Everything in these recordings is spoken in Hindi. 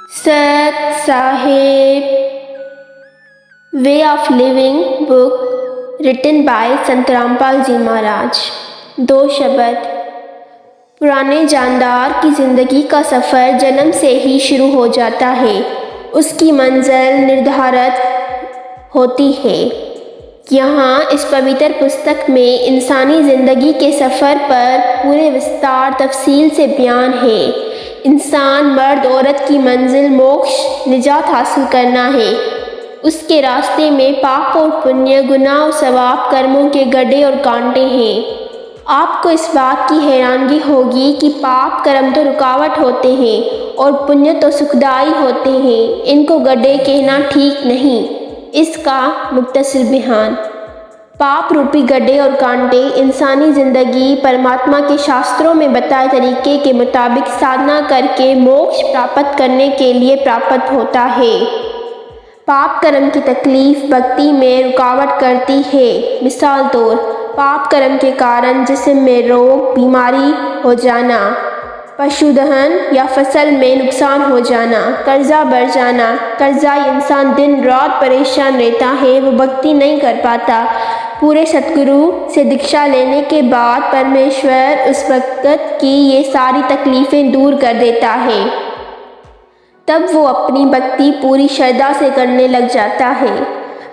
सत साहिब way of living book written by Sant Rampal जी महाराज। 2 शब्द। पुराने जानदार की ज़िंदगी का सफ़र जन्म से ही शुरू हो जाता है। उसकी मंजिल निर्धारित होती है। यहाँ इस पवित्र पुस्तक में इंसानी ज़िंदगी के सफ़र पर पूरे विस्तार तफसील से बयान है। इंसान मर्द औरत की मंजिल मोक्ष निजात हासिल करना है। उसके रास्ते में पाप और पुण्य, गुनाह और सवाब, कर्मों के गड्ढे और कांटे हैं। आपको इस बात की हैरानगी होगी कि पाप कर्म तो रुकावट होते हैं और पुण्य तो सुखदाई होते हैं। इनको गड्ढे कहना ठीक नहीं। इसका मुख्तसर बयान। पाप रूपी गड्ढे और कांटे इंसानी ज़िंदगी परमात्मा के शास्त्रों में बताए तरीके के मुताबिक साधना करके मोक्ष प्राप्त करने के लिए प्राप्त होता है। पाप कर्म की तकलीफ़ भक्ति में रुकावट करती है। मिसाल तौर पाप कर्म के कारण जिस्म में रोग, बीमारी हो जाना, पशुधन या फसल में नुकसान हो जाना, कर्जा बढ़ जाना। कर्जाई इंसान दिन रात परेशान रहता है, वो भक्ति नहीं कर पाता। पूरे सतगुरु से दीक्षा लेने के बाद परमेश्वर उस वक्त की ये सारी तकलीफ़ें दूर कर देता है। तब वो अपनी भक्ति पूरी श्रद्धा से करने लग जाता है।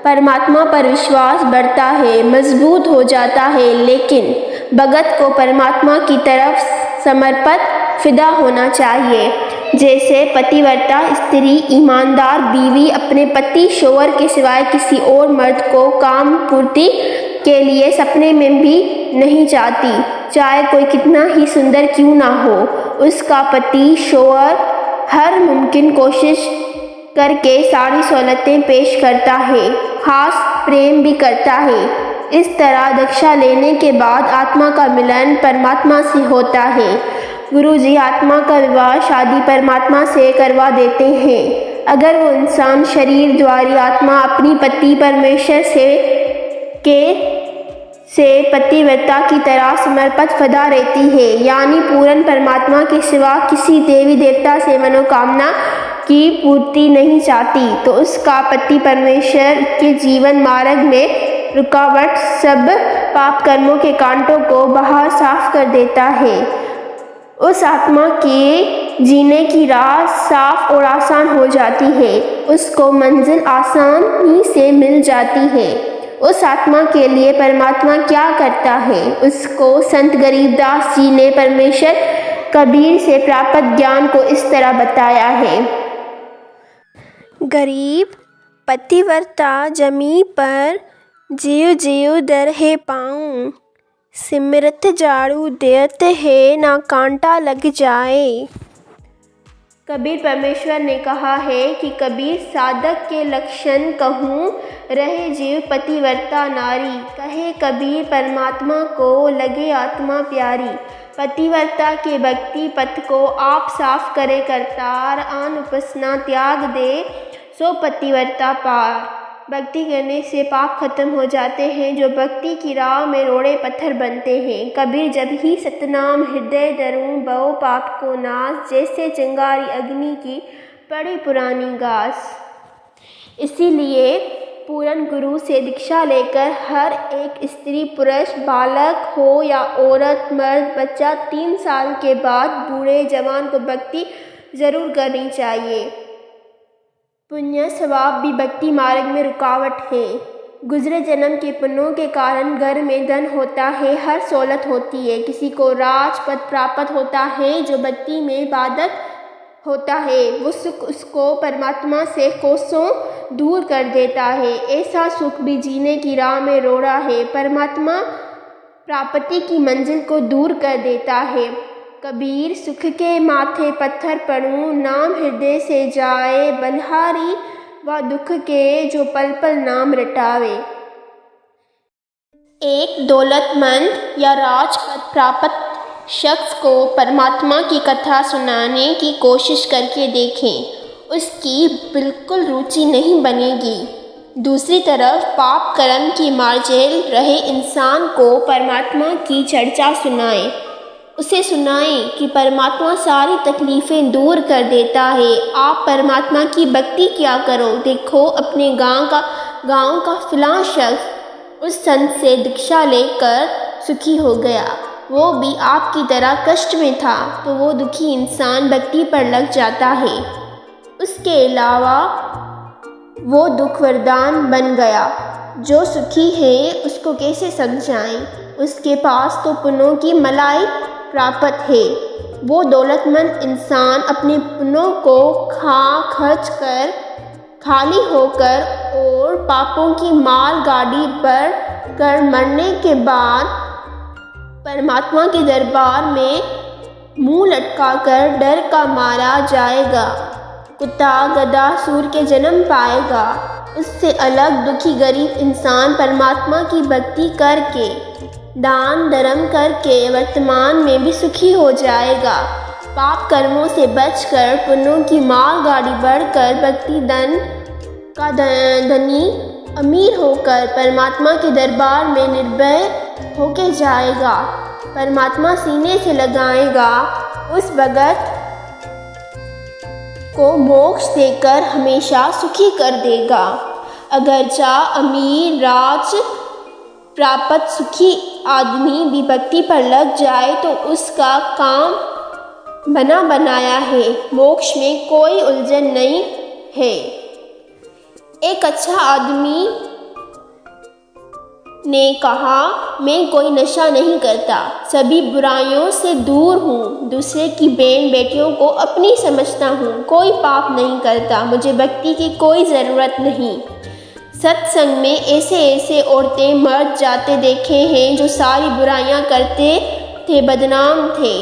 परमात्मा पर विश्वास बढ़ता है, मजबूत हो जाता है। लेकिन भगत को परमात्मा की तरफ समर्पित फिदा होना चाहिए। जैसे पतिव्रता स्त्री, ईमानदार बीवी अपने पति शोहर के सिवाय किसी और मर्द को काम पूर्ति के लिए सपने में भी नहीं चाहती, चाहे कोई कितना ही सुंदर क्यों ना हो। उसका पति शोहर हर मुमकिन कोशिश करके सारी सहूलतें पेश करता है, खास प्रेम भी करता है। इस तरह दीक्षा लेने के बाद आत्मा का मिलन परमात्मा से होता है। गुरुजी आत्मा का विवाह शादी परमात्मा से करवा देते हैं। अगर वो इंसान शरीर द्वारी आत्मा अपनी पति परमेश्वर से पतिव्रता की तरह समर्पित फदा रहती है, यानी पूर्ण परमात्मा के सिवा किसी देवी देवता से मनोकामना की पूर्ति नहीं चाहती, तो उसका पति परमेश्वर के जीवन मार्ग में रुकावट सब पाप कर्मों के कांटों को बाहर साफ कर देता है। उस आत्मा के जीने की राह साफ और आसान हो जाती है। उसको मंजिल आसानी से मिल जाती है। उस आत्मा के लिए परमात्मा क्या करता है, उसको संत गरीबदास जी ने परमेश्वर कबीर से प्राप्त ज्ञान को इस तरह बताया है। गरीब पतिव्रता जमी पर जीव जीव दर है पाऊँ, सिमरत झाड़ू देत है ना कांटा लग जाए। कबीर परमेश्वर ने कहा है कि कबीर साधक के लक्षण कहूँ, रहे जीव पतिव्रता नारी। कहे कबीर परमात्मा को लगे आत्मा प्यारी। पतिव्रता के भक्ति पथ को आप साफ करे करतार, आन उपासना त्याग दे सो पतिव्रता पार। भक्ति करने से पाप खत्म हो जाते हैं, जो भक्ति की राह में रोड़े पत्थर बनते हैं। कबीर जब ही सतनाम हृदय धरूं, बहु पाप को नाश, जैसे चिंगारी अग्नि की पड़ी पुरानी घास। इसीलिए पूर्ण गुरु से दीक्षा लेकर हर एक स्त्री, पुरुष, बालक हो या औरत, मर्द, बच्चा 3 साल के बाद बूढ़े जवान को भक्ति ज़रूर करनी चाहिए। पुण्य स्वभाव भी भक्ति मार्ग में रुकावट है। गुजरे जन्म के पुण्यों के कारण घर में धन होता है, हर सहूलत होती है। किसी को राजपद प्राप्त होता है, जो भक्ति में बाधक होता है। वो सुख उसको परमात्मा से कोसों दूर कर देता है। ऐसा सुख भी जीने की राह में रोड़ा है, परमात्मा प्राप्ति की मंजिल को दूर कर देता है। कबीर सुख के माथे पत्थर पड़ूं, नाम हृदय से जाए बलिहारी, व दुख के जो पल पल नाम रटावे। एक दौलतमंद या राजपद प्राप्त शख्स को परमात्मा की कथा सुनाने की कोशिश करके देखें, उसकी बिल्कुल रुचि नहीं बनेगी। दूसरी तरफ पाप कर्म की मार्जिल रहे इंसान को परमात्मा की चर्चा सुनाएं, उसे सुनाएं कि परमात्मा सारी तकलीफ़ें दूर कर देता है। आप परमात्मा की भक्ति क्या करो। देखो अपने गांव का फ़लाँ शख्स उस संत से दीक्षा लेकर सुखी हो गया। वो भी आपकी तरह कष्ट में था, तो वो दुखी इंसान भक्ति पर लग जाता है। उसके अलावा वो दुख वरदान बन गया। जो सुखी है उसको कैसे समझाएं। उसके पास तो पुण्यों की मलाई प्राप्त है। वो दौलतमंद इंसान अपने पुण्यों को खर्च कर खाली होकर और पापों की माल गाड़ी पर कर मरने के बाद परमात्मा के दरबार में मुंह लटकाकर डर का मारा जाएगा। कुत्ता गधा सूर के जन्म पाएगा। उससे अलग दुखी गरीब इंसान परमात्मा की भक्ति करके दान धर्म करके वर्तमान में भी सुखी हो जाएगा। पाप कर्मों से बचकर पुण्यों की माल गाड़ी बढ़कर भक्ति धन का धनी अमीर होकर परमात्मा के दरबार में निर्भय होके जाएगा। परमात्मा सीने से लगाएगा। उस भगत को मोक्ष देकर हमेशा सुखी कर देगा। अगरचा अमीर राज प्राप्त सुखी आदमी भी भक्ति पर लग जाए तो उसका काम बना बनाया है। मोक्ष में कोई उलझन नहीं है। एक अच्छा आदमी ने कहा, मैं कोई नशा नहीं करता, सभी बुराइयों से दूर हूँ, दूसरे की बहन बेटियों को अपनी समझता हूँ, कोई पाप नहीं करता, मुझे भक्ति की कोई ज़रूरत नहीं। सत्संग में ऐसे औरतें मर्द जाते देखे हैं जो सारी बुराइयां करते थे, बदनाम थे।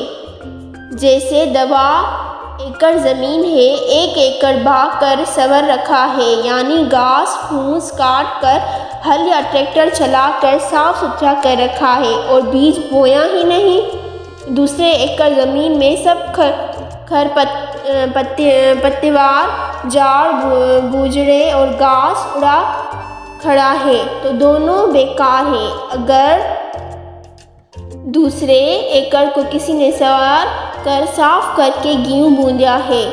जैसे दवा एकड़ ज़मीन है, 1 एकड़ भाग कर सवर रखा है, यानी घास फूस काट कर हल या ट्रैक्टर चला कर साफ सुथरा कर रखा है और बीज बोया ही नहीं। दूसरे एकड़ ज़मीन में सब पत्तेवार झाड़ बूझड़े और घास उड़ा खड़ा है, तो दोनों बेकार हैं। अगर दूसरे एकड़ को किसी ने सवार कर साफ करके गेहूँ बूंदा है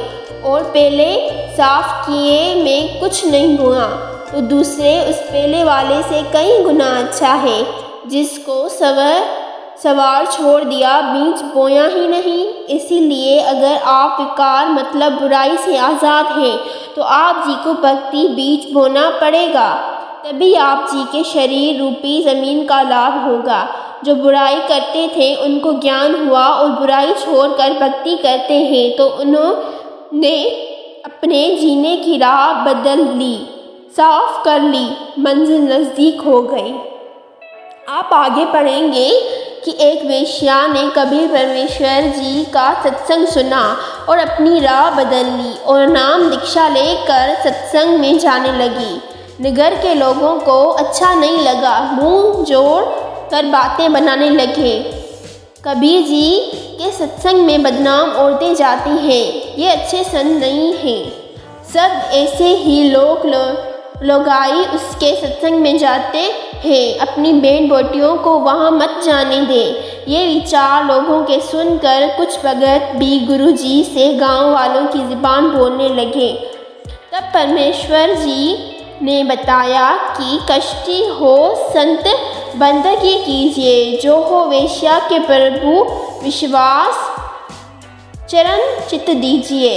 और पहले साफ किए में कुछ नहीं हुआ, तो दूसरे उस पहले वाले से कई गुना अच्छा है जिसको सवार छोड़ दिया, बीज बोया ही नहीं। इसीलिए अगर आप विकार मतलब बुराई से आज़ाद हैं तो आप जी को भक्ति बीज बोना पड़ेगा, तभी आप जी के शरीर रूपी ज़मीन का लाभ होगा। जो बुराई करते थे उनको ज्ञान हुआ और बुराई छोड़कर भक्ति करते हैं तो उन्होंने अपने जीने की राह बदल ली, साफ कर ली, मंजिल नज़दीक हो गई। आप आगे पढ़ेंगे कि एक वेश्या ने कबीर परमेश्वर जी का सत्संग सुना और अपनी राह बदल ली और नाम दीक्षा लेकर सत्संग में जाने लगी। नगर के लोगों को अच्छा नहीं लगा, मुंह जोड़ कर बातें बनाने लगे। कबीर जी के सत्संग में बदनाम औरतें जाती हैं, ये अच्छे संत नहीं हैं। सब ऐसे ही लोगाई उसके सत्संग में जाते हैं, अपनी बहन बेटियों को वहाँ मत जाने दें। ये विचार लोगों के सुनकर कुछ भगत भी गुरु जी से गांव वालों की ज़ुबान बोलने लगे। तब परमेश्वर जी ने बताया कि कष्टी हो संत बंदगी कीजिए, जो हो वेश्या के प्रभु विश्वास चरण चित दीजिए।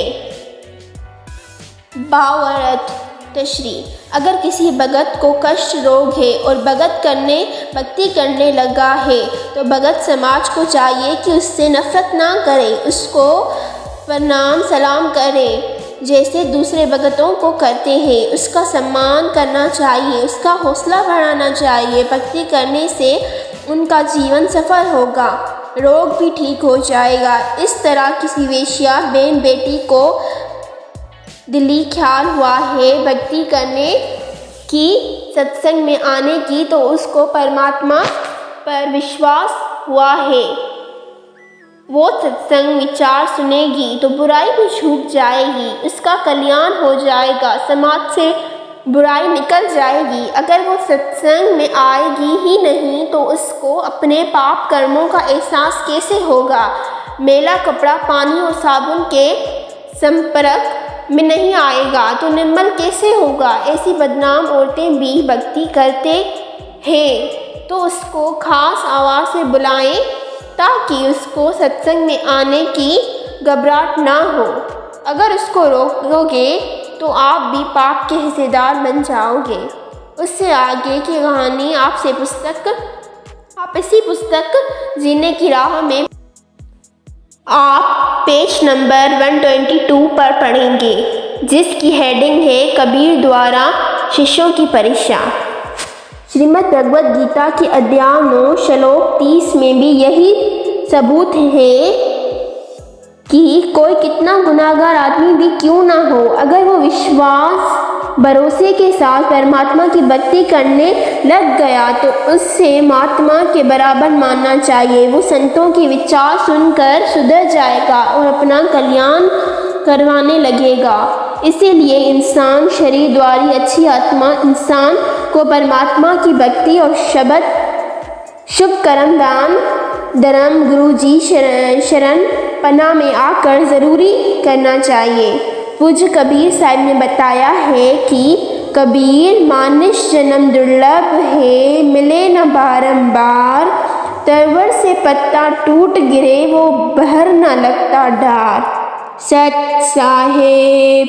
भावार्थ तश्री। अगर किसी भगत को कष्ट रोग है और भक्ति करने लगा है तो भगत समाज को चाहिए कि उससे नफरत ना करे, उसको प्रणाम सलाम करे जैसे दूसरे भगतों को करते हैं। उसका सम्मान करना चाहिए, उसका हौसला बढ़ाना चाहिए। भक्ति करने से उनका जीवन सफल होगा, रोग भी ठीक हो जाएगा। इस तरह किसी वेश्या बहन बेटी को दिली ख्याल हुआ है भक्ति करने की, सत्संग में आने की, तो उसको परमात्मा पर विश्वास हुआ है। वो सत्संग विचार सुनेगी तो बुराई भी छूट जाएगी, उसका कल्याण हो जाएगा, समाज से बुराई निकल जाएगी। अगर वो सत्संग में आएगी ही नहीं तो उसको अपने पाप कर्मों का एहसास कैसे होगा। मैला कपड़ा पानी और साबुन के संपर्क में नहीं आएगा तो निर्मल कैसे होगा। ऐसी बदनाम औरतें भी भक्ति करते हैं तो उसको खास आवाज़ से बुलाएं ताकि उसको सत्संग में आने की घबराहट ना हो। अगर उसको रोकोगे तो आप भी पाप के हिस्सेदार बन जाओगे। उससे आगे की कहानी आप इसी पुस्तक जीने की राह में आप पेज नंबर 122 पर पढ़ेंगे, जिसकी हेडिंग है कबीर द्वारा शिष्यों की परीक्षा। श्रीमद् भगवद गीता के अध्याय 9 श्लोक 30 में भी यही सबूत है कि कोई कितना गुनाहगार आदमी भी क्यों ना हो, अगर वो विश्वास भरोसे के साथ परमात्मा की भक्ति करने लग गया तो उससे महात्मा के बराबर मानना चाहिए। वो संतों के विचार सुनकर सुधर जाएगा और अपना कल्याण करवाने लगेगा। इसीलिए इंसान शरीर द्वारी अच्छी आत्मा इंसान को परमात्मा की भक्ति और शुभ कर्म दान धर्म गुरु जी शरण पना में आकर ज़रूरी करना चाहिए। पूज्य कबीर साहब ने बताया है कि कबीर मानुष जन्म दुर्लभ है, मिले न बारंबार, तरवर से पत्ता टूट गिरे वो बहर न लगता डार। सत साहेब।